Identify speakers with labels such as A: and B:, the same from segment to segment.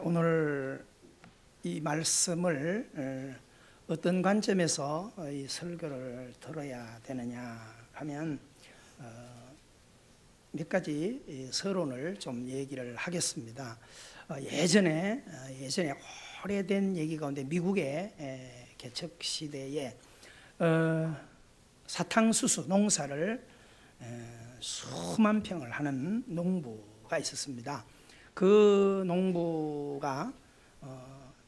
A: 오늘 이 말씀을 어떤 관점에서 이 설교를 들어야 되느냐 하면 몇 가지 서론을 좀 얘기를 하겠습니다. 예전에 오래된 얘기 가운데 미국의 개척 시대에 사탕수수 농사를 수만 평을 하는 농부가 있었습니다. 그 농부가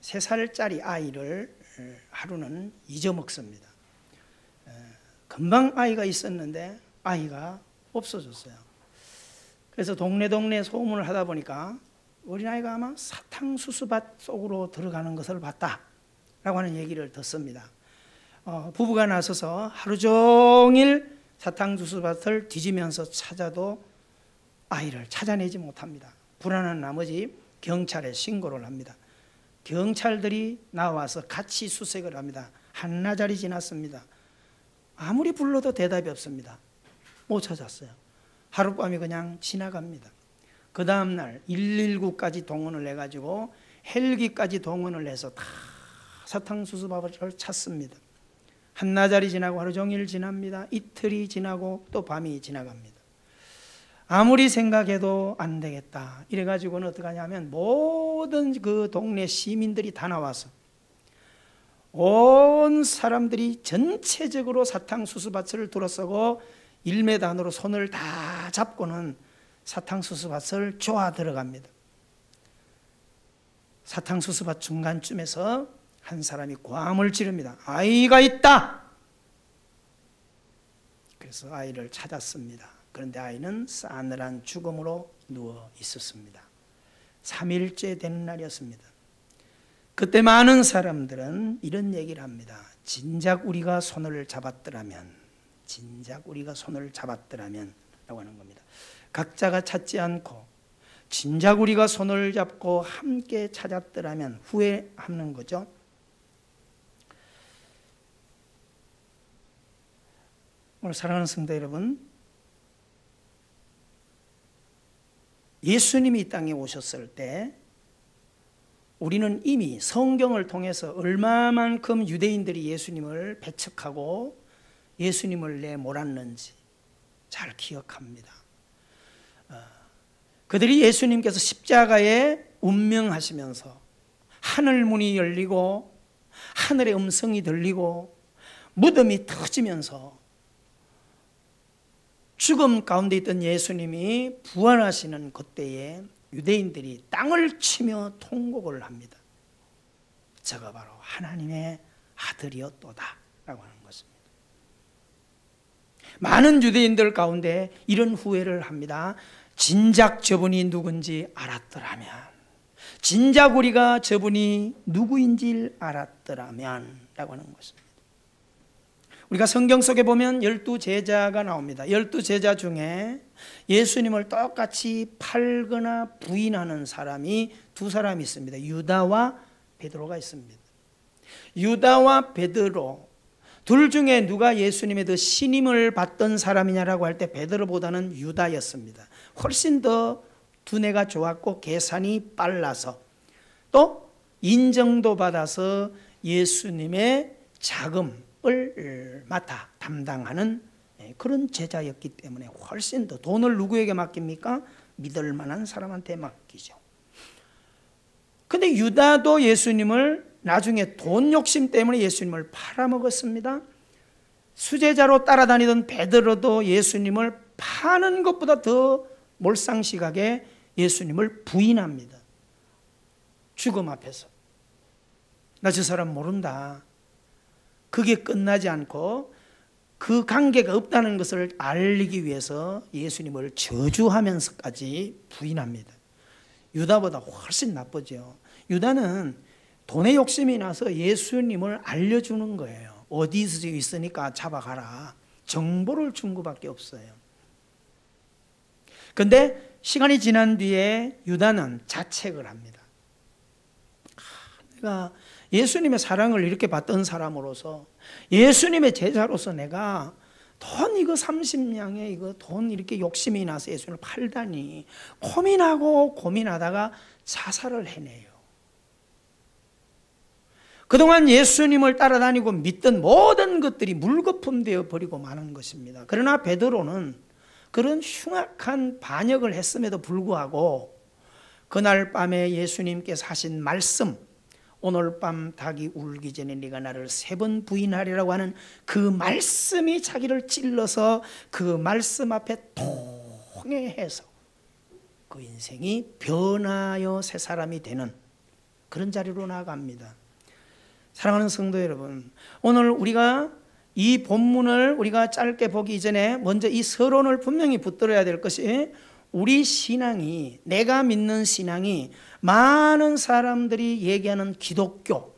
A: 3살짜리 아이를 하루는 잊어먹습니다. 금방 아이가 있었는데 아이가 없어졌어요. 그래서 동네 소문을 하다 보니까 어린아이가 아마 사탕수수밭 속으로 들어가는 것을 봤다라고 하는 얘기를 듣습니다. 부부가 나서서 하루 종일 사탕수수밭을 뒤지면서 찾아도 아이를 찾아내지 못합니다. 불안한 나머지 경찰에 신고를 합니다. 경찰들이 나와서 같이 수색을 합니다. 한나절이 지났습니다. 아무리 불러도 대답이 없습니다. 못 찾았어요. 하룻밤이 그냥 지나갑니다. 그 다음날 119까지 동원을 해가지고 헬기까지 동원을 해서 다 사탕수수밭을 찾습니다. 한나절이 지나고 하루 종일 지납니다. 이틀이 지나고 또 밤이 지나갑니다. 아무리 생각해도 안 되겠다. 이래가지고는 어떻게 하냐면 모든 그 동네 시민들이 다 나와서 온 사람들이 전체적으로 사탕수수밭을 둘러싸고 1m 안으로 손을 다 잡고는 사탕수수밭을 쪼아 들어갑니다. 사탕수수밭 중간쯤에서 한 사람이 고함을 지릅니다. 아이가 있다! 그래서 아이를 찾았습니다. 그런데 아이는 싸늘한 죽음으로 누워 있었습니다. 3일째 되는 날이었습니다. 그때 많은 사람들은 이런 얘기를 합니다. 진작 우리가 손을 잡았더라면 라고 하는 겁니다. 각자가 찾지 않고 진작 우리가 손을 잡고 함께 찾았더라면 후회하는 거죠. 오늘 사랑하는 성도 여러분, 예수님이 이 땅에 오셨을 때 우리는 이미 성경을 통해서 얼마만큼 유대인들이 예수님을 배척하고 예수님을 내몰았는지 잘 기억합니다. 그들이 예수님께서 십자가에 운명하시면서 하늘 문이 열리고 하늘의 음성이 들리고 무덤이 터지면서 죽음 가운데 있던 예수님이 부활하시는 그때에 유대인들이 땅을 치며 통곡을 합니다. 저가 바로 하나님의 아들이었도다 라고 하는 것입니다. 많은 유대인들 가운데 이런 후회를 합니다. 진작 저분이 누군지 알았더라면, 진작 우리가 저분이 누구인지 알았더라면 라고 하는 것입니다. 우리가 성경 속에 보면 12제자가 나옵니다. 12제자 중에 예수님을 똑같이 팔거나 부인하는 사람이 두 사람이 있습니다. 유다와 베드로가 있습니다. 유다와 베드로 둘 중에 누가 예수님의 더 신임을 받던 사람이냐라고 할 때 베드로보다는 유다였습니다. 훨씬 더 두뇌가 좋았고 계산이 빨라서 또 인정도 받아서 예수님의 자금을 맡아 담당하는 그런 제자였기 때문에 훨씬 더 돈을 누구에게 맡깁니까? 믿을 만한 사람한테 맡기죠. 근데 유다도 예수님을 나중에 돈 욕심 때문에 예수님을 팔아먹었습니다. 수제자로 따라다니던 베드로도 예수님을 파는 것보다 더 몰상식하게 예수님을 부인합니다. 죽음 앞에서 나 저 사람 모른다. 그게 끝나지 않고 그 관계가 없다는 것을 알리기 위해서 예수님을 저주하면서까지 부인합니다. 유다보다 훨씬 나쁘죠. 유다는 돈의 욕심이 나서 예수님을 알려주는 거예요. 어디서 있으니까 잡아가라. 정보를 준 것밖에 없어요. 그런데 시간이 지난 뒤에 유다는 자책을 합니다. 내가 예수님의 사랑을 이렇게 받던 사람으로서, 예수님의 제자로서 내가 돈 이거 30냥에 이거 돈 이렇게 욕심이 나서 예수님을 팔다니 고민하고 고민하다가 자살을 해내요. 그동안 예수님을 따라다니고 믿던 모든 것들이 물거품 되어 버리고 마는 것입니다. 그러나 베드로는 그런 흉악한 반역을 했음에도 불구하고 그날 밤에 예수님께서 하신 말씀, 오늘 밤 닭이 울기 전에 네가 나를 3번 부인하리라고 하는 그 말씀이 자기를 찔러서 그 말씀 앞에 통해해서 그 인생이 변하여 새 사람이 되는 그런 자리로 나아갑니다. 사랑하는 성도 여러분, 오늘 우리가 이 본문을 우리가 짧게 보기 이전에 먼저 이 서론을 분명히 붙들어야 될 것이, 우리 신앙이, 내가 믿는 신앙이 많은 사람들이 얘기하는 기독교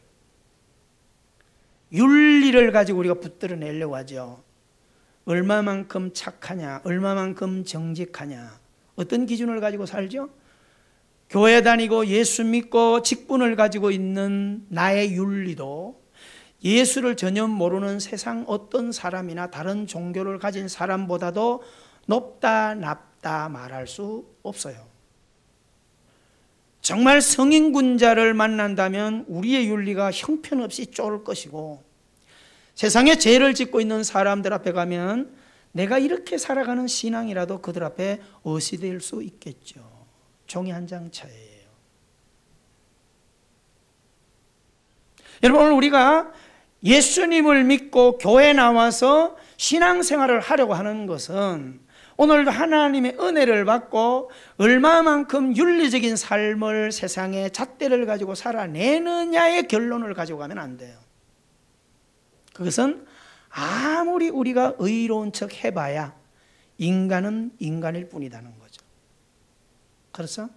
A: 윤리를 가지고 우리가 붙들어내려고 하죠. 얼마만큼 착하냐, 얼마만큼 정직하냐, 어떤 기준을 가지고 살죠? 교회 다니고 예수 믿고 직분을 가지고 있는 나의 윤리도 예수를 전혀 모르는 세상 어떤 사람이나 다른 종교를 가진 사람보다도 높다 낮다 말할 수 없어요. 정말 성인군자를 만난다면 우리의 윤리가 형편없이 쫄을 것이고, 세상에 죄를 짓고 있는 사람들 앞에 가면 내가 이렇게 살아가는 신앙이라도 그들 앞에 어시될 수 있겠죠. 종이 한 장 차이예요. 여러분, 오늘 우리가 예수님을 믿고 교회 나와서 신앙생활을 하려고 하는 것은 오늘도 하나님의 은혜를 받고 얼마만큼 윤리적인 삶을, 세상의 잣대를 가지고 살아내느냐의 결론을 가지고 가면 안 돼요. 그것은 아무리 우리가 의로운 척 해봐야 인간은 인간일 뿐이라는 거죠. 그렇죠?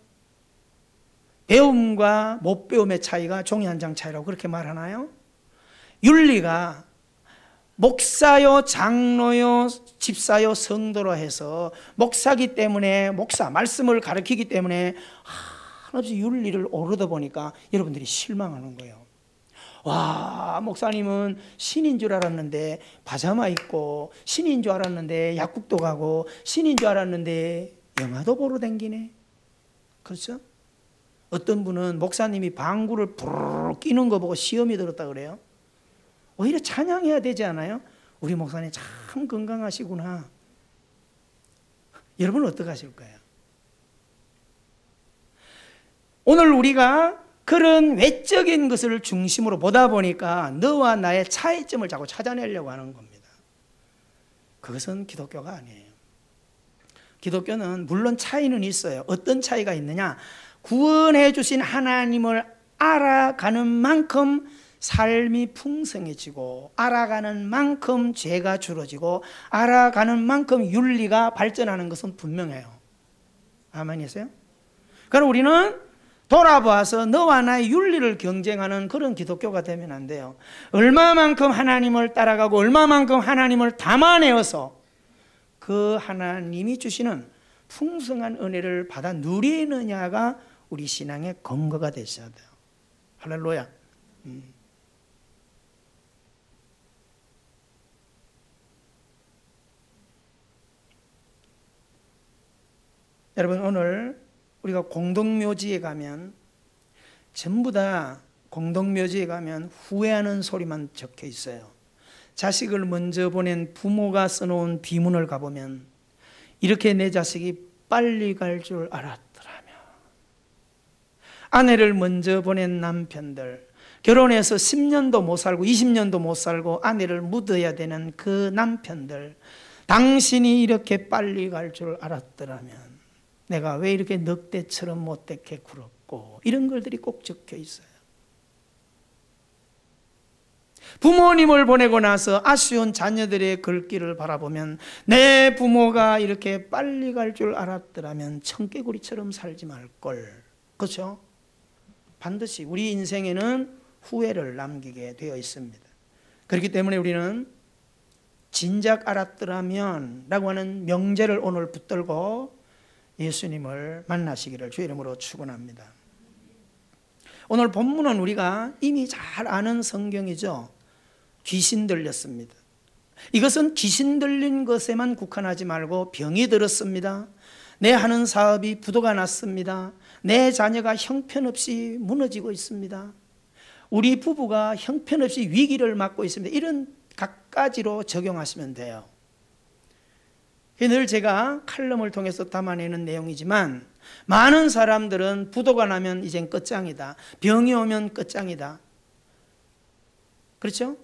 A: 배움과 못 배움의 차이가 종이 한 장 차이라고 그렇게 말하나요? 윤리가 목사요, 장로요, 집사요, 성도로 해서 목사기 때문에, 목사 말씀을 가르치기 때문에 한없이 윤리를 오르다 보니까 여러분들이 실망하는 거예요. 와, 목사님은 신인 줄 알았는데 파자마 입고, 신인 줄 알았는데 약국도 가고, 신인 줄 알았는데 영화도 보러 다니네. 그렇죠? 어떤 분은 목사님이 방구를 부르르 끼는 거 보고 시험이 들었다 그래요. 오히려 찬양해야 되지 않아요? 우리 목사님 참 건강하시구나. 여러분은 어떻게 하실 거예요? 오늘 우리가 그런 외적인 것을 중심으로 보다 보니까 너와 나의 차이점을 자꾸 찾아내려고 하는 겁니다. 그것은 기독교가 아니에요. 기독교는 물론 차이는 있어요. 어떤 차이가 있느냐? 구원해 주신 하나님을 알아가는 만큼 삶이 풍성해지고, 알아가는 만큼 죄가 줄어지고, 알아가는 만큼 윤리가 발전하는 것은 분명해요. 아멘이세요? 그럼 우리는 돌아봐서 너와 나의 윤리를 경쟁하는 그런 기독교가 되면 안 돼요. 얼마만큼 하나님을 따라가고 얼마만큼 하나님을 담아내어서 그 하나님이 주시는 풍성한 은혜를 받아 누리느냐가 우리 신앙의 근거가 되셔야 돼요. 할렐루야. 여러분, 오늘 우리가 공동묘지에 가면 전부 다 공동묘지에 가면 후회하는 소리만 적혀 있어요. 자식을 먼저 보낸 부모가 써놓은 비문을 가보면 이렇게 내 자식이 빨리 갈 줄 알았더라며. 아내를 먼저 보낸 남편들, 결혼해서 10년도 못 살고 20년도 못 살고 아내를 묻어야 되는 그 남편들, 당신이 이렇게 빨리 갈 줄 알았더라면 내가 왜 이렇게 늑대처럼 못되게 굴었고, 이런 글들이 꼭 적혀 있어요. 부모님을 보내고 나서 아쉬운 자녀들의 글귀를 바라보면 내 부모가 이렇게 빨리 갈 줄 알았더라면 청개구리처럼 살지 말걸. 그렇죠? 반드시 우리 인생에는 후회를 남기게 되어 있습니다. 그렇기 때문에 우리는 진작 알았더라면 라고 하는 명제를 오늘 붙들고 예수님을 만나시기를 주의 이름으로 축원합니다. 오늘 본문은 우리가 이미 잘 아는 성경이죠. 귀신 들렸습니다. 이것은 귀신 들린 것에만 국한하지 말고 병이 들었습니다. 내 하는 사업이 부도가 났습니다. 내 자녀가 형편없이 무너지고 있습니다. 우리 부부가 형편없이 위기를 맞고 있습니다. 이런 각가지로 적용하시면 돼요. 늘 제가 칼럼을 통해서 담아내는 내용이지만 많은 사람들은 부도가 나면 이젠 끝장이다. 병이 오면 끝장이다. 그렇죠?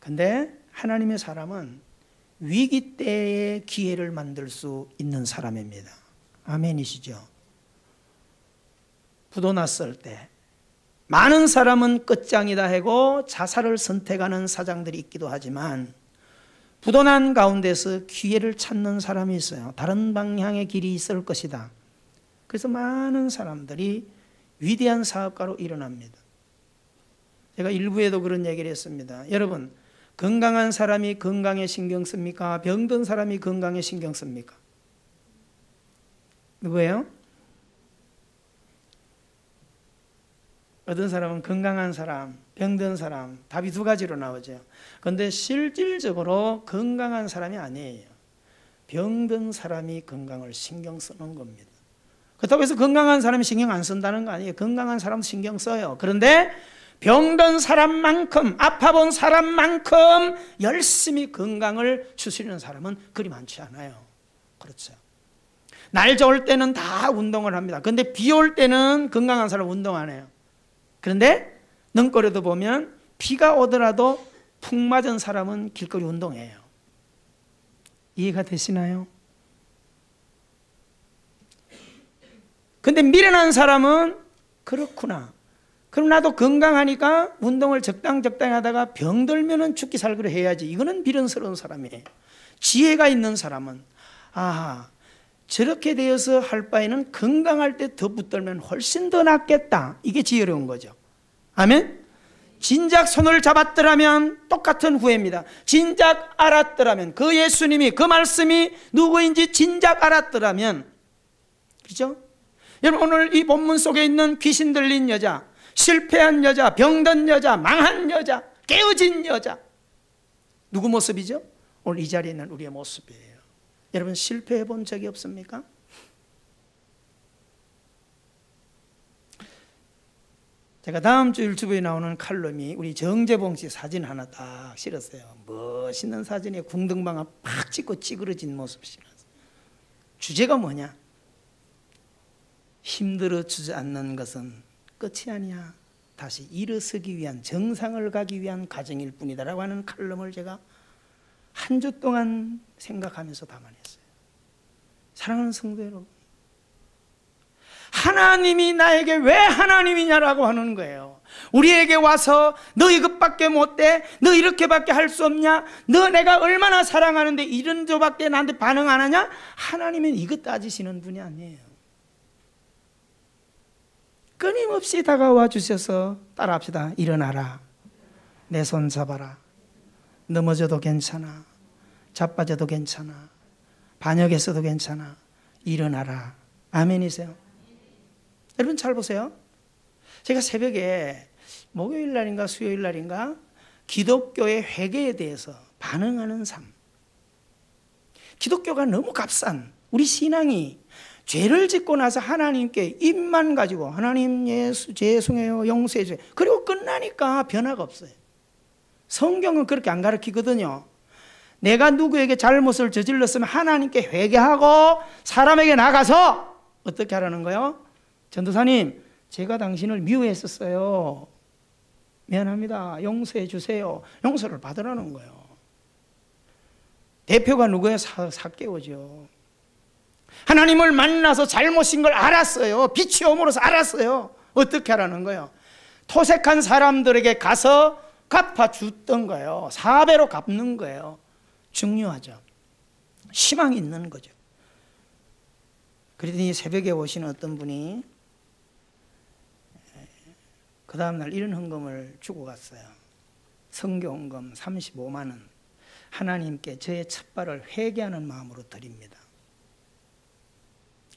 A: 근데 하나님의 사람은 위기 때에 기회를 만들 수 있는 사람입니다. 아멘이시죠? 부도 났을 때 많은 사람은 끝장이다 하고 자살을 선택하는 사장들이 있기도 하지만 부도난 가운데서 기회를 찾는 사람이 있어요. 다른 방향의 길이 있을 것이다. 그래서 많은 사람들이 위대한 사업가로 일어납니다. 제가 일부에도 그런 얘기를 했습니다. 여러분, 건강한 사람이 건강에 신경 씁니까? 병든 사람이 건강에 신경 씁니까? 누구예요? 어떤 사람은 건강한 사람, 병든 사람, 답이 두 가지로 나오죠. 그런데 실질적으로 건강한 사람이 아니에요. 병든 사람이 건강을 신경 쓰는 겁니다. 그렇다고 해서 건강한 사람이 신경 안 쓴다는 거 아니에요. 건강한 사람도 신경 써요. 그런데 병든 사람만큼, 아파본 사람만큼 열심히 건강을 추스리는 사람은 그리 많지 않아요. 그렇죠. 날 좋을 때는 다 운동을 합니다. 그런데 비 올 때는 건강한 사람 운동 안 해요. 그런데 능거리도 보면 비가 오더라도 푹 맞은 사람은 길거리 운동해요. 이해가 되시나요? 근데 미련한 사람은 그렇구나. 그럼 나도 건강하니까 운동을 적당히 하다가 병들면은 죽기 살기로 해야지. 이거는 미련스러운 사람이에요. 지혜가 있는 사람은 아하, 저렇게 되어서 할 바에는 건강할 때 더 붙들면 훨씬 더 낫겠다. 이게 지혜로운 거죠. 아멘? 진작 손을 잡았더라면 똑같은 후회입니다. 진작 알았더라면, 그 예수님이, 그 말씀이 누구인지 진작 알았더라면, 그죠? 여러분, 오늘 이 본문 속에 있는 귀신 들린 여자, 실패한 여자, 병든 여자, 망한 여자, 깨어진 여자, 누구 모습이죠? 오늘 이 자리에 있는 우리의 모습이에요. 여러분, 실패해 본 적이 없습니까? 제가 다음 주 유튜브에 나오는 칼럼이 우리 정재봉 씨 사진 하나 딱 실었어요. 멋있는 사진에 궁등방아 팍 찍고 찌그러진 모습 실었어요. 주제가 뭐냐? 힘들어지지 않는 것은 끝이 아니야. 다시 일어서기 위한, 정상을 가기 위한 과정일 뿐이다 라고 하는 칼럼을 제가 한 주 동안 생각하면서 담아냈어요. 사랑하는 성도 여러분, 하나님이 나에게 왜 하나님이냐라고 하는 거예요. 우리에게 와서 너 이것밖에 못돼, 너 이렇게밖에 할 수 없냐, 너 내가 얼마나 사랑하는데 이런 저밖에 나한테 반응 안 하냐. 하나님은 이것 따지시는 분이 아니에요. 끊임없이 다가와 주셔서 따라합시다. 일어나라, 내 손 잡아라, 넘어져도 괜찮아, 자빠져도 괜찮아, 반역했어도 괜찮아, 일어나라. 아멘이세요? 여러분 잘 보세요. 제가 새벽에 목요일 날인가 수요일 날인가 기독교의 회개에 대해서 반응하는 삶, 기독교가 너무 값싼 우리 신앙이 죄를 짓고 나서 하나님께 입만 가지고 하나님 예수 죄송해요, 용서해 주세요, 그리고 끝나니까 변화가 없어요. 성경은 그렇게 안 가르치거든요. 내가 누구에게 잘못을 저질렀으면 하나님께 회개하고 사람에게 나가서 어떻게 하라는 거예요? 전도사님, 제가 당신을 미워했었어요. 미안합니다. 용서해 주세요. 용서를 받으라는 거예요. 대표가 누구예요? 삭개오죠. 하나님을 만나서 잘못인 걸 알았어요. 빛이 오므로서 알았어요. 어떻게 하라는 거예요? 토색한 사람들에게 가서 갚아줬던 거예요. 4배로 갚는 거예요. 중요하죠. 희망이 있는 거죠. 그러더니 새벽에 오신 어떤 분이 그 다음날 이런 헌금을 주고 갔어요. 선교 헌금 35만 원. 하나님께 저의 첫발을 회개하는 마음으로 드립니다.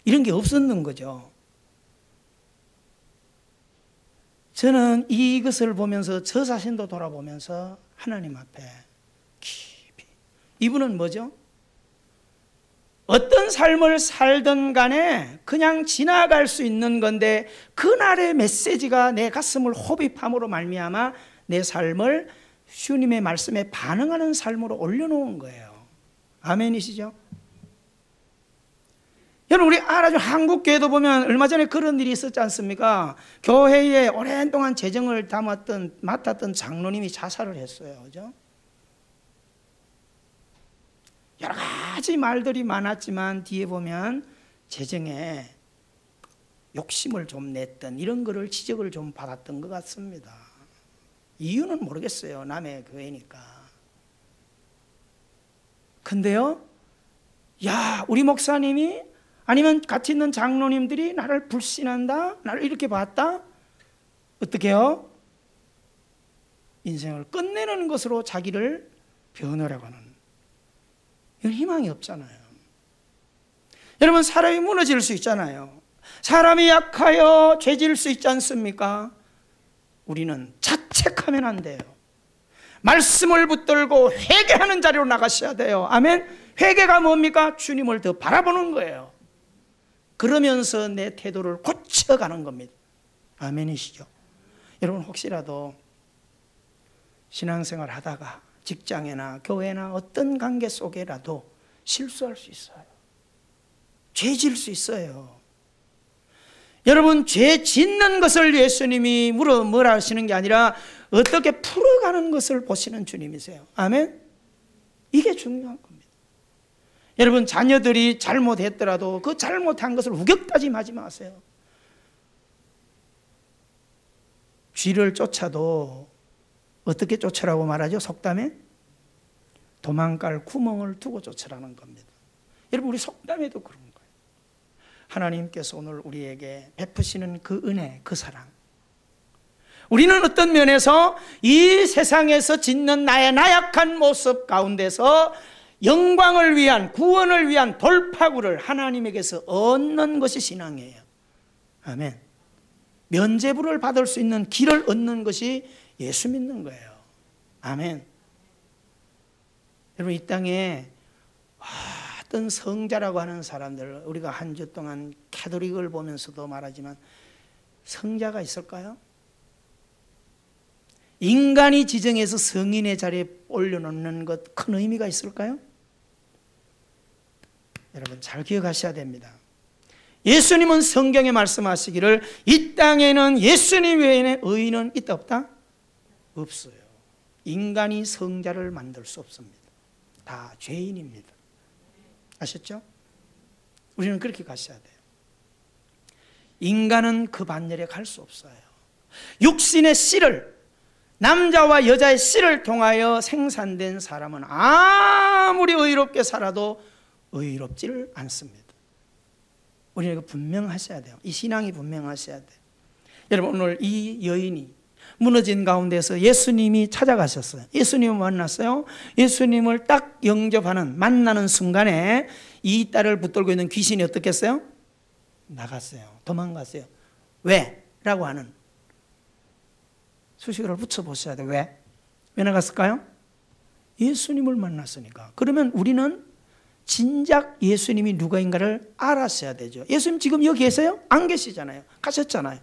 A: 이런 게 없었는 거죠. 저는 이것을 보면서 저 자신도 돌아보면서 하나님 앞에 이분은 뭐죠? 어떤 삶을 살든 간에 그냥 지나갈 수 있는 건데 그날의 메시지가 내 가슴을 호흡함으로 말미암아 내 삶을 주님의 말씀에 반응하는 삶으로 올려놓은 거예요. 아멘이시죠? 여러분, 우리 알아준 한국교회도 보면 얼마 전에 그런 일이 있었지 않습니까? 교회에 오랜 동안 재정을 맡았던 장로님이 자살을 했어요. 그죠? 여러 가지 말들이 많았지만 뒤에 보면 재정에 욕심을 좀 냈던 이런 거를 지적을 좀 받았던 것 같습니다. 이유는 모르겠어요. 남의 교회니까. 근데요, 야, 우리 목사님이 아니면 같이 있는 장로님들이 나를 불신한다? 나를 이렇게 봤다? 어떻게 해요? 인생을 끝내는 것으로 자기를 변호라고 하는, 이건 희망이 없잖아요. 여러분, 사람이 무너질 수 있잖아요. 사람이 약하여 죄질 수 있지 않습니까? 우리는 자책하면 안 돼요. 말씀을 붙들고 회개하는 자리로 나가셔야 돼요. 아멘. 회개가 뭡니까? 주님을 더 바라보는 거예요. 그러면서 내 태도를 고쳐가는 겁니다. 아멘이시죠? 여러분, 혹시라도 신앙생활 하다가 직장이나 교회나 어떤 관계 속에라도 실수할 수 있어요. 죄질 수 있어요. 여러분, 죄 짓는 것을 예수님이 뭐라 하시는 게 아니라 어떻게 풀어가는 것을 보시는 주님이세요. 아멘? 이게 중요한 겁니다. 여러분, 자녀들이 잘못했더라도 그 잘못한 것을 우격다짐하지 마세요. 쥐를 쫓아도 어떻게 쫓으라고 말하죠? 속담에? 도망갈 구멍을 두고 쫓으라는 겁니다. 여러분, 우리 속담에도 그런 거예요. 하나님께서 오늘 우리에게 베푸시는 그 은혜, 그 사랑. 우리는 어떤 면에서 이 세상에서 짓는 나의 나약한 모습 가운데서 영광을 위한, 구원을 위한 돌파구를 하나님에게서 얻는 것이 신앙이에요. 아멘. 면죄부를 받을 수 있는 길을 얻는 것이 예수 믿는 거예요. 아멘. 여러분, 이 땅에 어떤 성자라고 하는 사람들, 우리가 한 주 동안 캐톨릭을 보면서도 말하지만 성자가 있을까요? 인간이 지정해서 성인의 자리에 올려놓는 것 큰 의미가 있을까요? 여러분, 잘 기억하셔야 됩니다. 예수님은 성경에 말씀하시기를 이 땅에는 예수님 외에는 의인은 있다 없다? 없어요. 인간이 성자를 만들 수 없습니다. 다 죄인입니다. 아셨죠? 우리는 그렇게 가셔야 돼요. 인간은 그 반열에 갈 수 없어요. 육신의 씨를, 남자와 여자의 씨를 통하여 생산된 사람은 아무리 의롭게 살아도 의롭지를 않습니다. 우리는 이거 분명하셔야 돼요. 이 신앙이 분명하셔야 돼요. 여러분, 오늘 이 여인이 무너진 가운데서 예수님이 찾아가셨어요. 예수님을 만났어요. 예수님을 딱 영접하는, 만나는 순간에 이 딸을 붙들고 있는 귀신이 어떻게 했어요? 나갔어요. 도망갔어요. 왜? 라고 하는 수식어를 붙여보셔야 돼요. 왜? 왜 나갔을까요? 예수님을 만났으니까. 그러면 우리는 진작 예수님이 누구인가를 알았어야 되죠. 예수님 지금 여기 계세요? 안 계시잖아요. 가셨잖아요.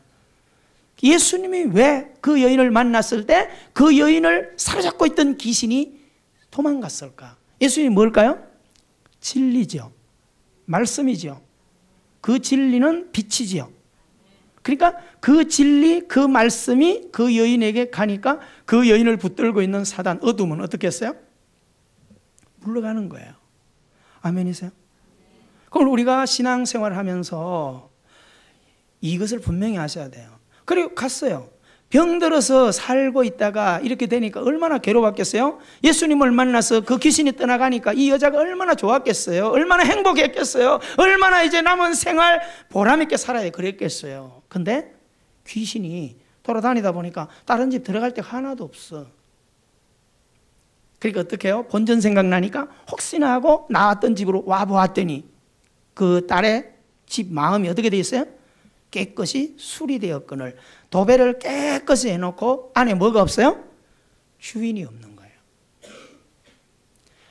A: 예수님이 왜 그 여인을 만났을 때 그 여인을 사로잡고 있던 귀신이 도망갔을까? 예수님이 뭘까요? 진리죠. 말씀이죠. 그 진리는 빛이지요. 그러니까 그 진리, 그 말씀이 그 여인에게 가니까 그 여인을 붙들고 있는 사단, 어둠은 어떻게 했어요? 물러가는 거예요. 아멘이세요? 그럼 우리가 신앙생활을 하면서 이것을 분명히 아셔야 돼요. 그리고 갔어요. 병들어서 살고 있다가 이렇게 되니까 얼마나 괴로웠겠어요? 예수님을 만나서 그 귀신이 떠나가니까 이 여자가 얼마나 좋았겠어요? 얼마나 행복했겠어요? 얼마나 이제 남은 생활 보람있게 살아야 그랬겠어요? 근데 귀신이 돌아다니다 보니까 다른 집 들어갈 데가 하나도 없어. 그러니까 어떻게 해요? 본전 생각나니까 혹시나 하고 나왔던 집으로 와보았더니 그 딸의 집 마음이 어떻게 돼 있어요? 깨끗이 수리되었거늘 도배를 깨끗이 해놓고 안에 뭐가 없어요? 주인이 없는 거예요.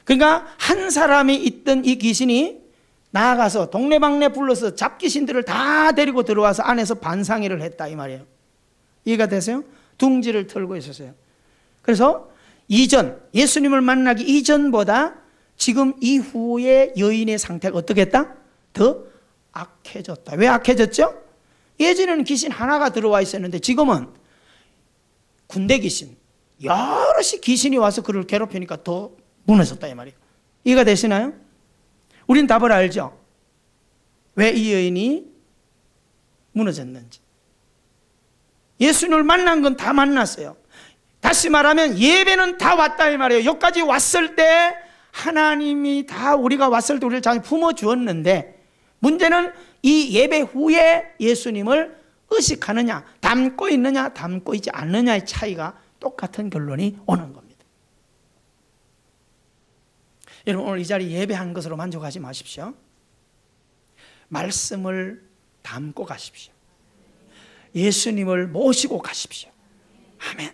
A: 그러니까 한 사람이 있던 이 귀신이 나아가서 동네방네 불러서 잡귀신들을 다 데리고 들어와서 안에서 반상회를 했다 이 말이에요. 이해가 되세요? 둥지를 털고 있었어요. 그래서 이전, 예수님을 만나기 이전보다 지금 이후의 여인의 상태가 어떻게 했다? 더 악해졌다. 왜 악해졌죠? 예전에는 귀신 하나가 들어와 있었는데 지금은 군대 귀신, 여럿이 귀신이 와서 그를 괴롭히니까 더 무너졌다 이 말이에요. 이해가 되시나요? 우린 답을 알죠? 왜 이 여인이 무너졌는지. 예수님을 만난 건 다 만났어요. 다시 말하면 예배는 다 왔다 이 말이에요. 여기까지 왔을 때 하나님이 다 우리가 왔을 때 우리를 잘 품어주었는데 문제는 이 예배 후에 예수님을 의식하느냐, 담고 있느냐, 담고 있지 않느냐의 차이가 똑같은 결론이 오는 겁니다. 여러분 오늘 이 자리 예배한 것으로 만족하지 마십시오. 말씀을 담고 가십시오. 예수님을 모시고 가십시오. 아멘.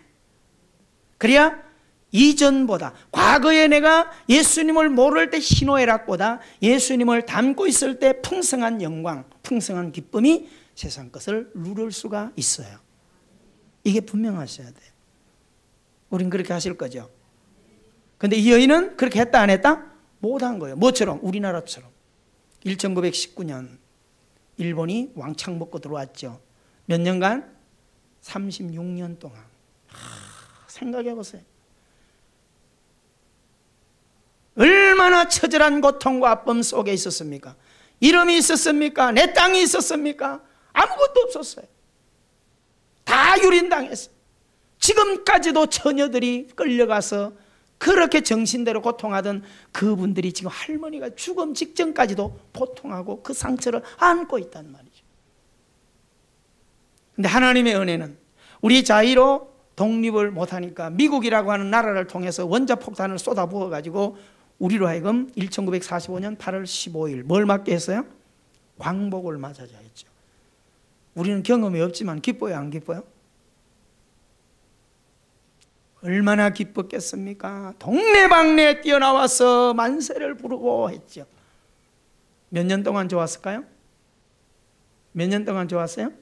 A: 그래야 이전보다 과거에 내가 예수님을 모를 때 희노애락보다 예수님을 담고 있을 때 풍성한 영광, 풍성한 기쁨이 세상 것을 누릴 수가 있어요. 이게 분명하셔야 돼요. 우린 그렇게 하실 거죠. 근데 이 여인은 그렇게 했다 안 했다? 못한 거예요. 뭐처럼? 우리나라처럼 1919년 일본이 왕창 먹고 들어왔죠. 몇 년간? 36년 동안. 생각해 보세요. 얼마나 처절한 고통과 아픔 속에 있었습니까? 이름이 있었습니까? 내 땅이 있었습니까? 아무것도 없었어요. 다 유린당했어요. 지금까지도 처녀들이 끌려가서 그렇게 정신대로 고통하던 그분들이 지금 할머니가 죽음 직전까지도 고통하고 그 상처를 안고 있단 말이죠. 근데 하나님의 은혜는 우리 자의로 독립을 못하니까 미국이라고 하는 나라를 통해서 원자폭탄을 쏟아부어가지고 우리로 하여금 1945년 8월 15일 뭘 맞게 했어요? 광복을 맞아야 했죠. 우리는 경험이 없지만 기뻐요 안 기뻐요? 얼마나 기뻤겠습니까? 동네방네 뛰어나와서 만세를 부르고 했죠. 몇 년 동안 좋았을까요? 몇 년 동안 좋았어요?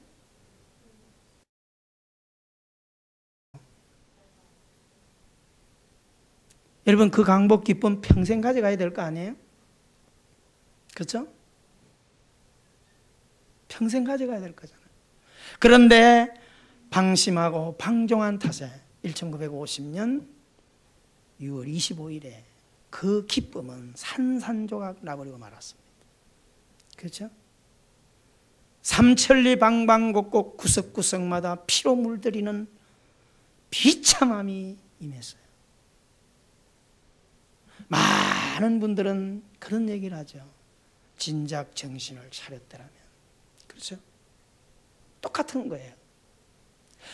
A: 여러분 그 강복 기쁨 평생 가져가야 될 거 아니에요? 그렇죠? 평생 가져가야 될 거잖아요. 그런데 방심하고 방종한 탓에 1950년 6월 25일에 그 기쁨은 산산조각 나버리고 말았습니다. 그렇죠? 삼천리 방방곡곡 구석구석마다 피로 물들이는 비참함이 임했어요. 많은 분들은 그런 얘기를 하죠. 진작 정신을 차렸더라면. 그렇죠? 똑같은 거예요.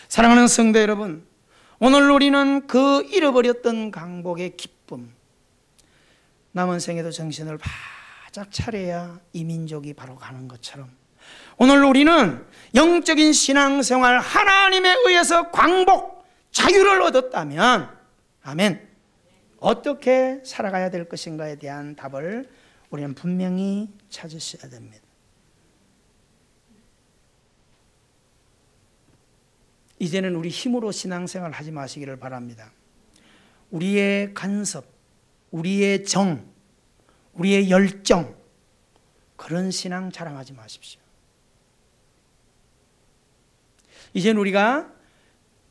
A: 사랑하는 성도 여러분, 오늘 우리는 그 잃어버렸던 강복의 기쁨, 남은 생에도 정신을 바짝 차려야 이 민족이 바로 가는 것처럼 오늘 우리는 영적인 신앙생활 하나님에 의해서 광복, 자유를 얻었다면 아멘, 어떻게 살아가야 될 것인가에 대한 답을 우리는 분명히 찾으셔야 됩니다. 이제는 우리 힘으로 신앙생활 하지 마시기를 바랍니다. 우리의 간섭, 우리의 정, 우리의 열정, 그런 신앙 자랑하지 마십시오. 이제는 우리가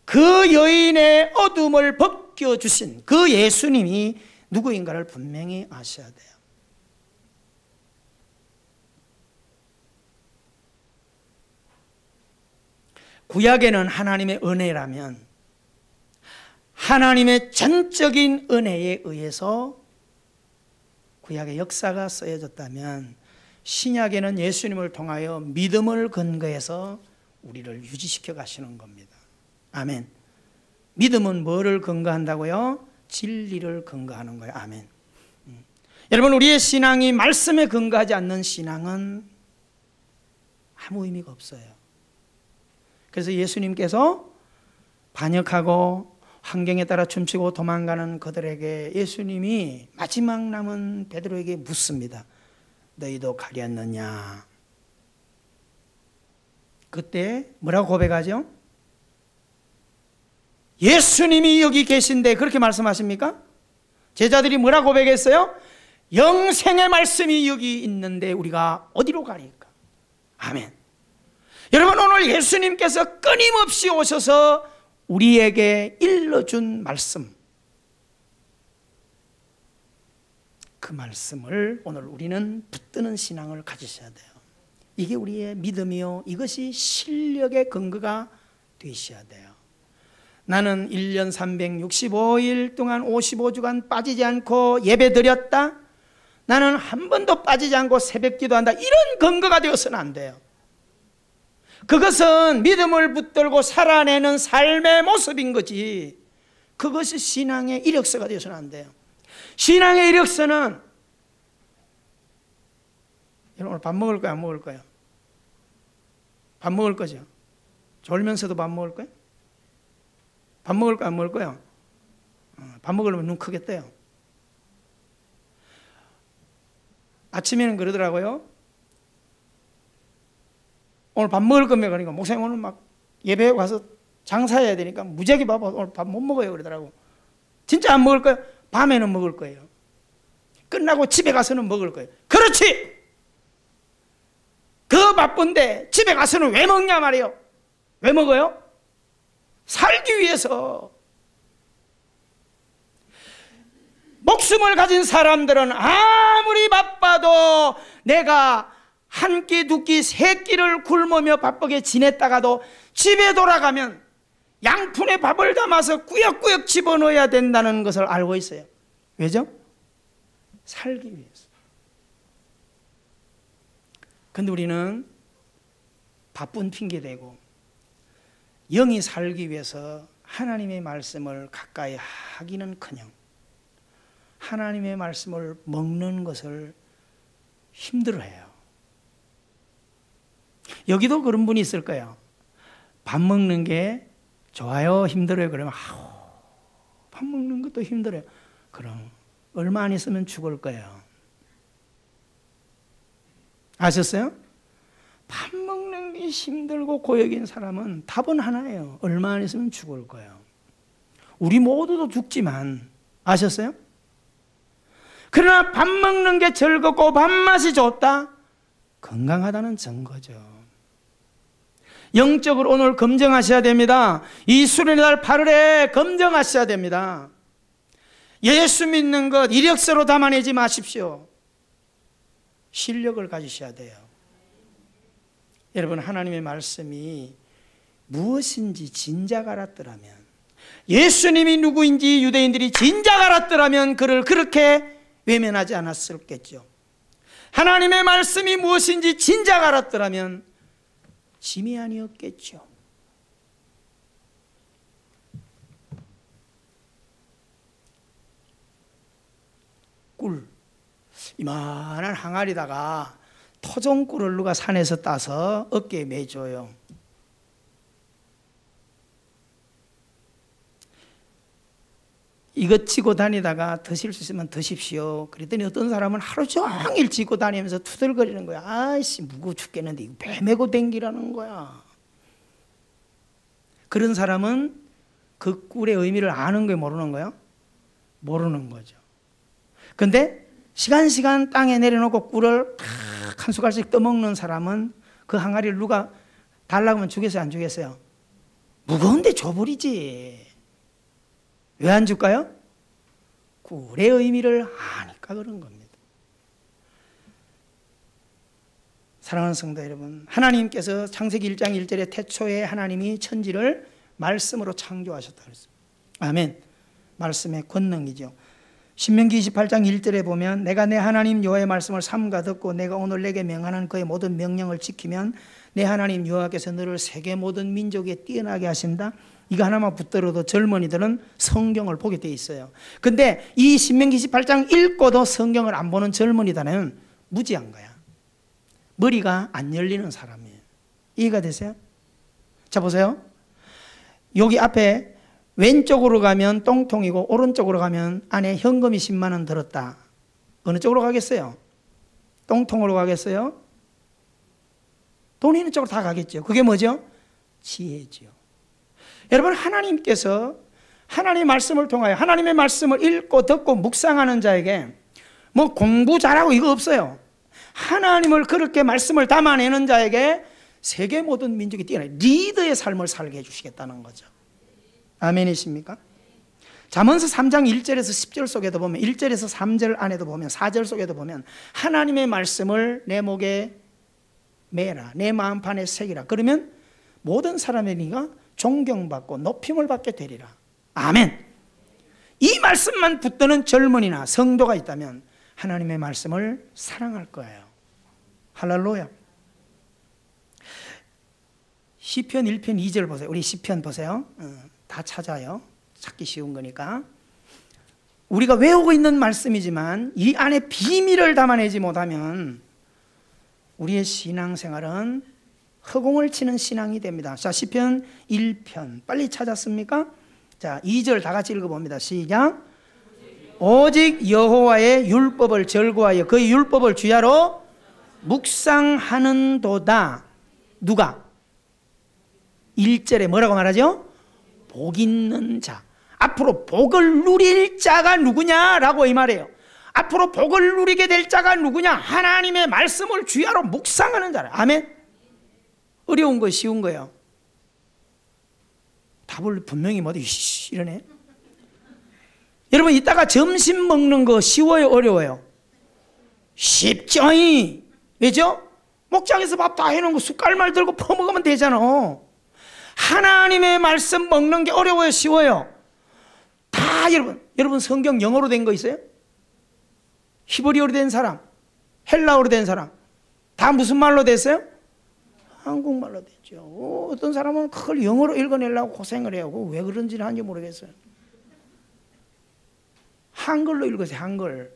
A: 그 여인의 어둠을 벗겨주신 그 예수님이 누구인가를 분명히 아셔야 돼요. 구약에는 하나님의 은혜라면 하나님의 전적인 은혜에 의해서 구약의 역사가 쓰여졌다면 신약에는 예수님을 통하여 믿음을 근거해서 우리를 유지시켜 가시는 겁니다. 아멘. 믿음은 뭐를 근거한다고요? 진리를 근거하는 거예요. 아멘. 여러분, 우리의 신앙이 말씀에 근거하지 않는 신앙은 아무 의미가 없어요. 그래서 예수님께서 반역하고 환경에 따라 춤추고 도망가는 그들에게 예수님이 마지막 남은 베드로에게 묻습니다. 너희도 가렸느냐? 그때 뭐라고 고백하죠? 예수님이 여기 계신데 그렇게 말씀하십니까? 제자들이 뭐라고 고백했어요? 영생의 말씀이 여기 있는데 우리가 어디로 가리까? 아멘. 여러분, 오늘 예수님께서 끊임없이 오셔서 우리에게 일러준 말씀, 그 말씀을 오늘 우리는 붙드는 신앙을 가지셔야 돼요. 이게 우리의 믿음이요, 이것이 실력의 근거가 되셔야 돼요. 나는 1년 365일 동안 55주간 빠지지 않고 예배 드렸다, 나는 한 번도 빠지지 않고 새벽 기도한다, 이런 근거가 되어서는 안 돼요. 그것은 믿음을 붙들고 살아내는 삶의 모습인 거지, 그것이 신앙의 이력서가 되어서는 안 돼요. 신앙의 이력서는, 여러분 오늘 밥 먹을 거야, 안 먹을 거야? 밥 먹을 거죠? 졸면서도 밥 먹을 거야? 밥 먹을 거야, 안 먹을 거야? 밥 먹으려면 눈 크게 떠요. 아침에는 그러더라고요. 오늘 밥 먹을 거면, 그러니까 목사님 오늘 막 예배에 가서 장사해야 되니까 무지하게 바빠, 오늘 밥 못 먹어요 그러더라고. 진짜 안 먹을 거예요? 밤에는 먹을 거예요. 끝나고 집에 가서는 먹을 거예요. 그렇지! 그 바쁜데 집에 가서는 왜 먹냐 말이에요. 왜 먹어요? 살기 위해서. 목숨을 가진 사람들은 아무리 바빠도 내가 한 끼, 두 끼, 세 끼를 굶으며 바쁘게 지냈다가도 집에 돌아가면 양푼에 밥을 담아서 꾸역꾸역 집어넣어야 된다는 것을 알고 있어요. 왜죠? 살기 위해서. 근데 우리는 바쁜 핑계대고 영이 살기 위해서 하나님의 말씀을 가까이 하기는커녕 하나님의 말씀을 먹는 것을 힘들어해요. 여기도 그런 분이 있을 거예요. 밥 먹는 게 좋아요, 힘들어요? 그러면 밥 먹는 것도 힘들어요. 그럼 얼마 안 있으면 죽을 거예요. 아셨어요? 밥 먹는 게 힘들고 고역인 사람은 답은 하나예요. 얼마 안 있으면 죽을 거예요. 우리 모두도 죽지만, 아셨어요? 그러나 밥 먹는 게 즐겁고 밥맛이 좋다? 건강하다는 증거죠. 영적으로 오늘 검증하셔야 됩니다. 이 수련의 날 8월에 검증하셔야 됩니다. 예수 믿는 것 이력서로 담아내지 마십시오. 실력을 가지셔야 돼요. 여러분, 하나님의 말씀이 무엇인지 진작 알았더라면, 예수님이 누구인지 유대인들이 진작 알았더라면 그를 그렇게 외면하지 않았을겠죠. 하나님의 말씀이 무엇인지 진작 알았더라면 짐이 아니었겠죠. 꿀, 이만한 항아리다가 토종꿀을 누가 산에서 따서 어깨에 매줘요. 이것 지고 다니다가 드실 수 있으면 드십시오. 그랬더니 어떤 사람은 하루 종일 지고 다니면서 투덜거리는 거야. 아이씨, 무거워 죽겠는데 이거 배 메고 댕기라는 거야. 그런 사람은 그 꿀의 의미를 아는 거예요, 모르는 거예요? 모르는 거죠. 근데 시간 땅에 내려놓고 꿀을 탁 한 숟갈씩 떠먹는 사람은 그 항아리를 누가 달라고 하면 주겠어요, 안 주겠어요? 무거운데 줘버리지. 왜 안 줄까요? 꿀의 의미를 아니까 그런 겁니다. 사랑하는 성도 여러분, 하나님께서 창세기 1장 1절에 태초에 하나님이 천지를 말씀으로 창조하셨다 그랬습니다. 아멘. 말씀의 권능이죠. 신명기 28장 1절에 보면 내가 내 하나님 여호와의 말씀을 삼가 듣고 내가 오늘 내게 명하는 그의 모든 명령을 지키면 내 하나님 여호와께서 너를 세계 모든 민족에 뛰어나게 하신다. 이거 하나만 붙들어도 젊은이들은 성경을 보게 돼 있어요. 근데 이 신명기 28장 읽고도 성경을 안 보는 젊은이들은 무지한 거야. 머리가 안 열리는 사람이에요. 이해가 되세요? 자, 보세요. 여기 앞에 왼쪽으로 가면 똥통이고 오른쪽으로 가면 안에 현금이 10만 원 들었다. 어느 쪽으로 가겠어요? 똥통으로 가겠어요? 돈 있는 쪽으로 다 가겠죠. 그게 뭐죠? 지혜죠. 여러분, 하나님께서 하나님의 말씀을 통하여 하나님의 말씀을 읽고 듣고 묵상하는 자에게 뭐 공부 잘하고 이거 없어요. 하나님을 그렇게 말씀을 담아내는 자에게 세계 모든 민족이 뛰어난 리더의 삶을 살게 해주시겠다는 거죠. 아멘이십니까? 잠언서 3장 1절에서 10절 속에도 보면 1절에서 3절 안에도 보면 4절 속에도 보면 하나님의 말씀을 내 목에 매라 내 마음판에 새기라. 그러면 모든 사람의 네가 존경받고 높임을 받게 되리라. 아멘. 이 말씀만 붙드는 젊은이나 성도가 있다면 하나님의 말씀을 사랑할 거예요. 할렐루야. 시편 1편 2절 보세요. 우리 시편 보세요. 다 찾아요. 찾기 쉬운 거니까. 우리가 외우고 있는 말씀이지만 이 안에 비밀을 담아내지 못하면 우리의 신앙생활은 허공을 치는 신앙이 됩니다. 자, 시편 1편 빨리 찾았습니까? 자, 2절 다 같이 읽어봅니다. 시작. 오직 여호와의 율법을 절거하여 그의 율법을 주야로 묵상하는도다. 누가? 1절에 뭐라고 말하죠? 복 있는 자. 앞으로 복을 누릴 자가 누구냐라고 이 말이에요. 앞으로 복을 누리게 될 자가 누구냐? 하나님의 말씀을 주야로 묵상하는 자라. 아멘. 어려운 거 쉬운 거예요. 답을 분명히 못 이러네. 여러분, 이따가 점심 먹는 거 쉬워요, 어려워요? 쉽죠. 왜죠? 목장에서 밥 다 해놓은 거 숟갈만 들고 퍼먹으면 되잖아. 하나님의 말씀 먹는 게 어려워요, 쉬워요? 다 여러분 성경 영어로 된 거 있어요? 히브리어로 된 사람, 헬라어로 된 사람 다 무슨 말로 됐어요? 한국말로 됐죠. 어떤 사람은 그걸 영어로 읽어내려고 고생을 해요. 왜 그런지는 하는지 모르겠어요. 한글로 읽으세요. 한글.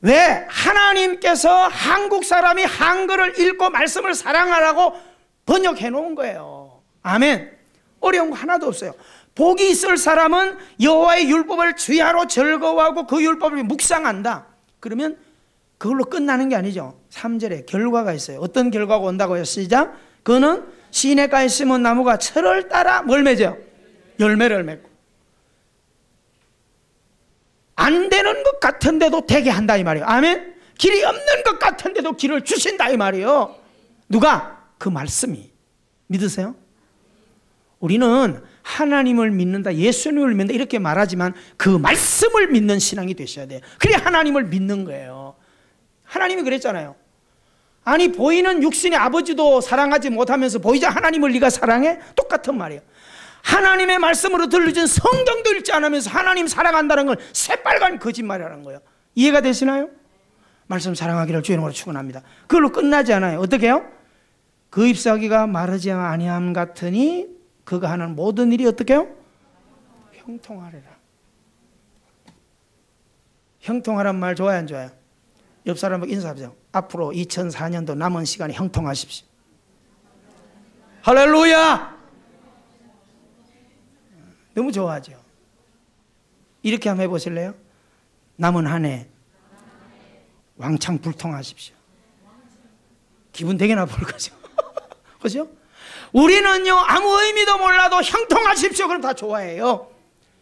A: 왜? 하나님께서 한국 사람이 한글을 읽고 말씀을 사랑하라고 번역해 놓은 거예요. 아멘. 어려운 거 하나도 없어요. 복이 있을 사람은 여호와의 율법을 주야로 즐거워하고 그 율법을 묵상한다. 그러면 그걸로 끝나는 게 아니죠. 3절에 결과가 있어요. 어떤 결과가 온다고요? 시작. 그는 시냇가에 심은 나무가 철을 따라 뭘 맺어요? 열매를 맺고. 안 되는 것 같은데도 되게 한다 이 말이에요. 아멘. 길이 없는 것 같은데도 길을 주신다 이 말이에요. 누가? 그 말씀이. 믿으세요? 우리는 하나님을 믿는다, 예수님을 믿는다 이렇게 말하지만 그 말씀을 믿는 신앙이 되셔야 돼요. 그래 하나님을 믿는 거예요. 하나님이 그랬잖아요. 아니 보이는 육신의 아버지도 사랑하지 못하면서 보이자 하나님을 네가 사랑해? 똑같은 말이에요. 하나님의 말씀으로 들려준 성경도 읽지 않으면서 하나님 사랑한다는 건 새빨간 거짓말이라는 거예요. 이해가 되시나요? 말씀 사랑하기를 주의 이름으로 축원합니다. 그걸로 끝나지 않아요. 어떻게 해요? 그 잎사귀가 마르지 아니함 같으니 그가 하는 모든 일이 어떻게 해요? 형통하리라. 형통하란 말 좋아요, 안 좋아요? 옆 사람에게 인사하세요. 앞으로 2004년도 남은 시간에 형통하십시오. 할렐루야! 너무 좋아하죠? 이렇게 한번 해보실래요? 남은 한 해 왕창 불통하십시오. 기분 되게 나쁠 거죠. 그죠? 우리는요 아무 의미도 몰라도 형통하십시오 그럼 다 좋아해요.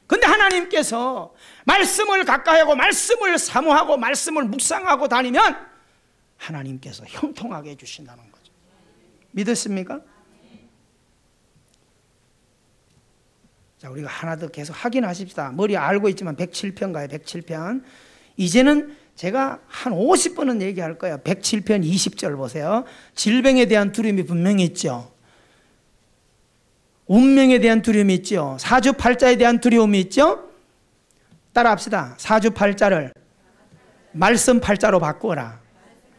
A: 근데 하나님께서 말씀을 가까이 하고 말씀을 사모하고 말씀을 묵상하고 다니면 하나님께서 형통하게 해주신다는 거죠. 믿으십니까? 자, 우리가 하나 더 계속 확인하십시다. 머리 알고 있지만 107편 가요. 107편. 이제는 제가 한 50번은 얘기할 거예요. 107편 20절 보세요. 질병에 대한 두려움이 분명히 있죠. 운명에 대한 두려움이 있죠. 사주팔자에 대한 두려움이 있죠. 따라 합시다. 사주팔자를 말씀 팔자로 바꾸어라.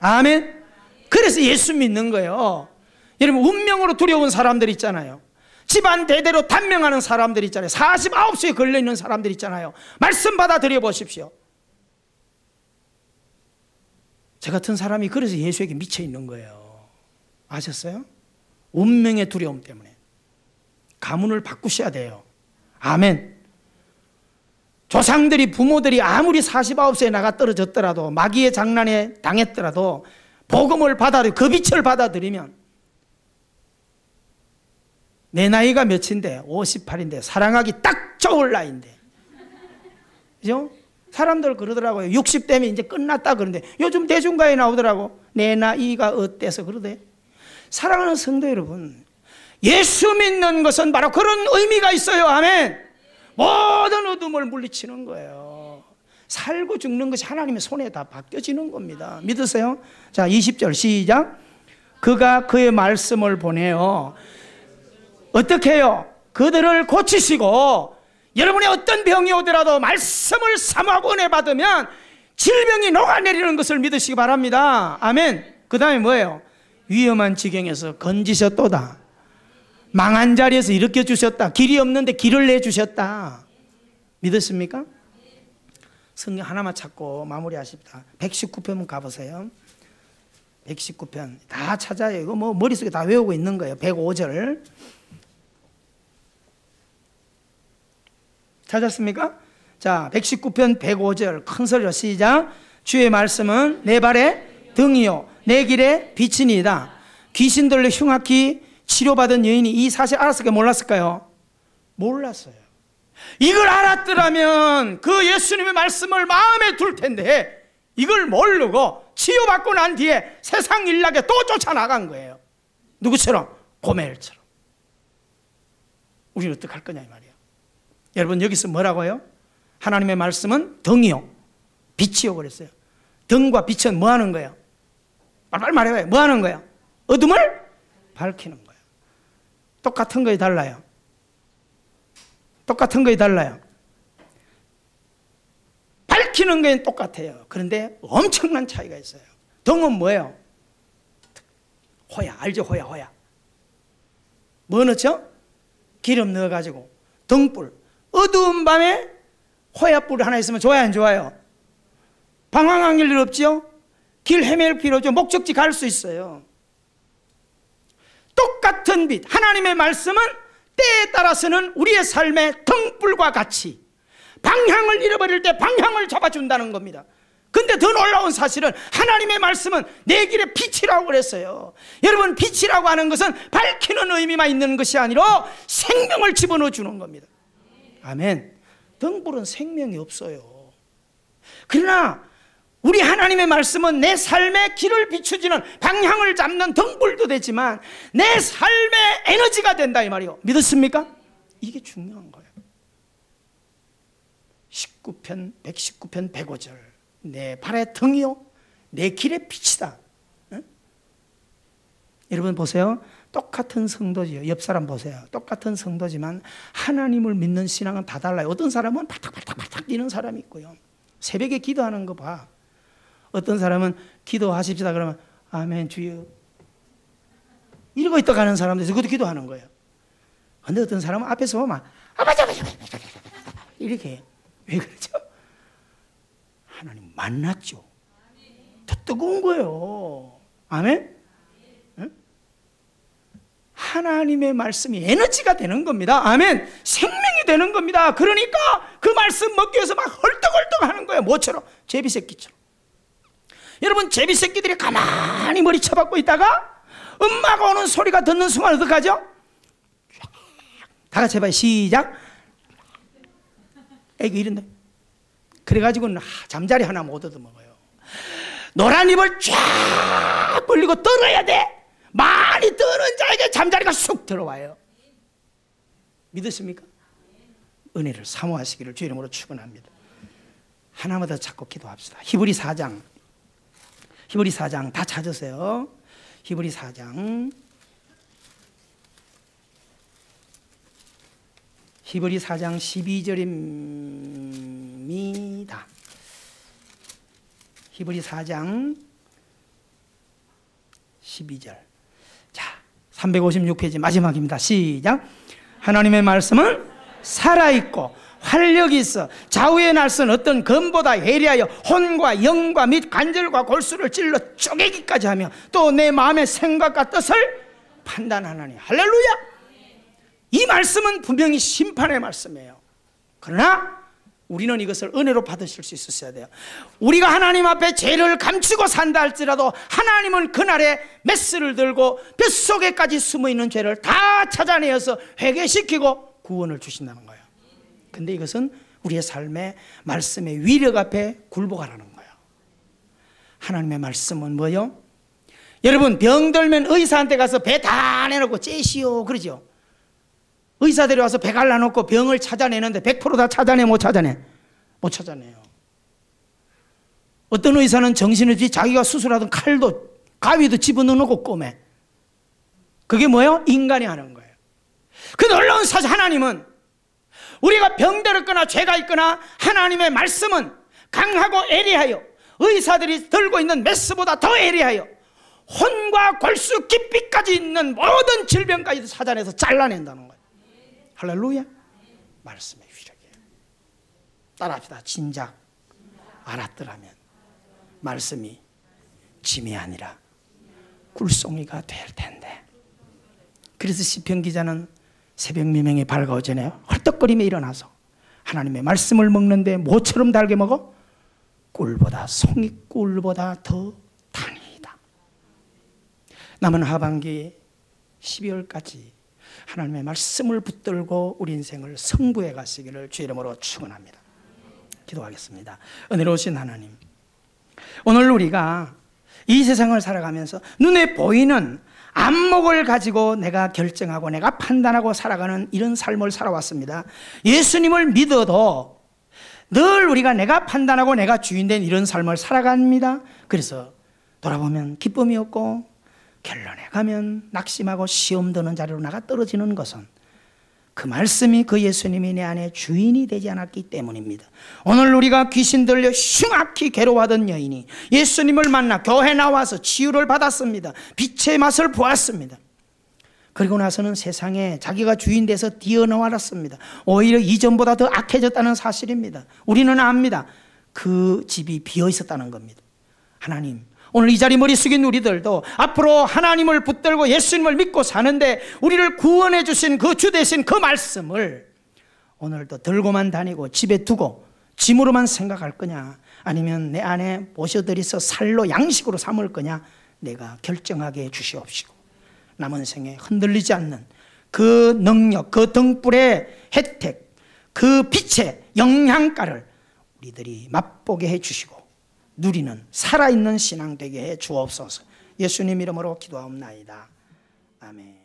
A: 아멘. 그래서 예수 믿는 거예요. 여러분 운명으로 두려운 사람들 있잖아요. 집안 대대로 단명하는 사람들 있잖아요. 49수에 걸려있는 사람들 있잖아요. 말씀 받아들여 보십시오. 저 같은 사람이 그래서 예수에게 미쳐 있는 거예요. 아셨어요? 운명의 두려움 때문에. 가문을 바꾸셔야 돼요. 아멘. 조상들이, 부모들이 아무리 49세에 나가 떨어졌더라도, 마귀의 장난에 당했더라도 복음을 받아들이고 그 빛을 받아들이면, 내 나이가 몇인데 58인데 사랑하기 딱 좋을 나이인데, 그죠? 사람들 그러더라고요. 60대면 이제 끝났다 그러는데, 요즘 대중가에 나오더라고. 내 나이가 어때서 그러대. 사랑하는 성도 여러분, 예수 믿는 것은 바로 그런 의미가 있어요. 아멘. 모든 어둠을 물리치는 거예요. 살고 죽는 것이 하나님의 손에 다 바뀌어지는 겁니다. 믿으세요? 자, 20절 시작. 그가 그의 말씀을 보내어 어떻게 해요? 그들을 고치시고, 여러분의 어떤 병이 오더라도 말씀을 사모하고 은혜 받으면 질병이 녹아내리는 것을 믿으시기 바랍니다. 아멘. 그 다음에 뭐예요? 위험한 지경에서 건지셨도다. 망한 자리에서 일으켜 주셨다. 길이 없는데 길을 내주셨다. 믿으십니까? 성경 하나만 찾고 마무리하십니다. 119편 가보세요. 119편 다 찾아요. 이거 뭐 머릿속에 다 외우고 있는 거예요. 105절 찾았습니까? 자, 119편 105절 큰 소리로 시작. 주의 말씀은 내 발의 등이요 내 길의 빛이니이다. 귀신들로 흉악히 치료받은 여인이 이 사실 알았을까요? 몰랐을까요? 몰랐어요. 이걸 알았더라면 그 예수님의 말씀을 마음에 둘 텐데, 이걸 모르고 치유받고 난 뒤에 세상 일나게 또 쫓아나간 거예요. 누구처럼? 고멜처럼. 우리는 어떡할 거냐 이 말이에요. 여러분, 여기서 뭐라고요? 하나님의 말씀은 등이요 빛이요 그랬어요. 등과 빛은 뭐 하는 거예요? 빨리 말해봐요. 뭐 하는 거예요? 어둠을 밝히는 거예요. 똑같은 거에 달라요. 똑같은 거에 달라요. 밝히는 거엔 똑같아요. 그런데 엄청난 차이가 있어요. 등은 뭐예요? 호야, 알죠? 호야. 뭐 넣죠? 기름 넣어가지고 등불. 어두운 밤에 호야불 하나 있으면 좋아요, 안 좋아요? 방황할 일 없죠? 길 헤맬 필요 없죠? 목적지 갈 수 있어요. 똑같은 빛, 하나님의 말씀은 때에 따라서는 우리의 삶의 등불과 같이 방향을 잃어버릴 때 방향을 잡아준다는 겁니다. 근데 더 놀라운 사실은 하나님의 말씀은 내 길의 빛이라고 그랬어요. 여러분, 빛이라고 하는 것은 밝히는 의미만 있는 것이 아니라 생명을 집어넣어 주는 겁니다. 아멘. 등불은 생명이 없어요. 그러나 우리 하나님의 말씀은 내 삶의 길을 비추지는 방향을 잡는 등불도 되지만 내 삶의 에너지가 된다 이 말이요. 믿으십니까? 이게 중요한 거예요. 119편 105절 내 발의 등이요 내 길의 빛이다. 응? 여러분 보세요. 똑같은 성도지요. 옆 사람 보세요. 똑같은 성도지만 하나님을 믿는 신앙은 다 달라요. 어떤 사람은 바닥바닥바닥 뛰는 사람이 있고요. 새벽에 기도하는 거 봐. 어떤 사람은 기도하십시다 그러면 아멘 주여 이러고 있다 가는 사람도 있어요. 그것도 기도하는 거예요. 그런데 어떤 사람은 앞에서 보면 이렇게 해요. 왜 그러죠? 하나님 만났죠. 더 뜨거운 거예요. 아멘? 응? 하나님의 말씀이 에너지가 되는 겁니다. 아멘. 생명이 되는 겁니다. 그러니까 그 말씀 먹기 위해서 막 헐떡헐떡 하는 거예요. 뭐처럼? 제비새끼처럼. 여러분, 제비새끼들이 가만히 머리 쳐박고 있다가 엄마가 오는 소리가 듣는 순간 어떡하죠? 다 같이 해봐요. 시작. 애기 이런데. 그래가지고는 잠자리 하나 못 얻어먹어요. 노란 입을 쫙 벌리고 떨어야 돼. 많이 떠는 자에게 잠자리가 쑥 들어와요. 믿으십니까? 은혜를 사모하시기를 주 이름으로 축원합니다. 하나마다 찾고 기도합시다. 히브리 4장 다 찾으세요. 히브리 4장 12절입니다. 히브리 4장 12절. 자, 356페이지 마지막입니다. 시작. 하나님의 말씀은 살아있고 활력이 있어 좌우의 날선 어떤 검보다 예리하여 혼과 영과 및 관절과 골수를 찔러 쪼개기까지 하며 또 내 마음의 생각과 뜻을 판단하나니. 할렐루야. 이 말씀은 분명히 심판의 말씀이에요. 그러나 우리는 이것을 은혜로 받으실 수 있었어야 돼요. 우리가 하나님 앞에 죄를 감추고 산다 할지라도 하나님은 그날에 메스를 들고 뼛속에까지 숨어있는 죄를 다 찾아내어서 회개시키고 구원을 주신다는 거예요. 근데 이것은 우리의 삶의 말씀의 위력 앞에 굴복하라는 거예요. 하나님의 말씀은 뭐요? 여러분, 병들면 의사한테 가서 배 다 내놓고 째시오 그러죠. 의사들이 와서 배 갈라놓고 병을 찾아내는데 100% 다 찾아내? 못 찾아내? 못 찾아내요. 어떤 의사는 정신없이 자기가 수술하던 칼도 가위도 집어넣고 꼬매. 그게 뭐예요? 인간이 하는 거예요. 그 놀라운 사실, 하나님은 우리가 병들었거나 죄가 있거나 하나님의 말씀은 강하고 예리하여 의사들이 들고 있는 메스보다 더 예리하여 혼과 골수 깊이까지 있는 모든 질병까지도 찾아내서 잘라낸다는 거예요. 할렐루야. 말씀의 위력이에요. 따라합시다. 진작 알았더라면 말씀이 짐이 아니라 굴송이가 될 텐데. 그래서 시편 기자는 새벽 미명이 밝아오기 전에 헐떡거리며 일어나서 하나님의 말씀을 먹는데 모처럼 달게 먹어? 꿀보다, 송이꿀보다 더 다니이다. 남은 하반기 12월까지 하나님의 말씀을 붙들고 우리 인생을 성부에 가시기를 주의 이름으로 축원합니다. 기도하겠습니다. 은혜로우신 하나님, 오늘 우리가 이 세상을 살아가면서 눈에 보이는 안목을 가지고 내가 결정하고 내가 판단하고 살아가는 이런 삶을 살아왔습니다. 예수님을 믿어도 늘 우리가 내가 판단하고 내가 주인된 이런 삶을 살아갑니다. 그래서 돌아보면 기쁨이 없고 결론에 가면 낙심하고 시험 드는 자리로 나가 떨어지는 것은 그 말씀이, 그 예수님이 내 안에 주인이 되지 않았기 때문입니다. 오늘 우리가 귀신 들려 흉악히 괴로워하던 여인이 예수님을 만나 교회 나와서 치유를 받았습니다. 빛의 맛을 보았습니다. 그리고 나서는 세상에 자기가 주인 돼서 뛰어나왔습니다. 오히려 이전보다 더 악해졌다는 사실입니다. 우리는 압니다. 그 집이 비어 있었다는 겁니다. 하나님, 오늘 이 자리 머리 숙인 우리들도 앞으로 하나님을 붙들고 예수님을 믿고 사는데 우리를 구원해 주신 그 주 되신 그 말씀을 오늘도 들고만 다니고 집에 두고 짐으로만 생각할 거냐, 아니면 내 안에 모셔들이서 살로 양식으로 삼을 거냐, 내가 결정하게 해 주시옵시고 남은 생에 흔들리지 않는 그 능력, 그 등불의 혜택, 그 빛의 영향가를 우리들이 맛보게 해 주시고 누리는 살아있는 신앙 되게 해 주옵소서. 예수님 이름으로 기도하옵나이다. 아멘.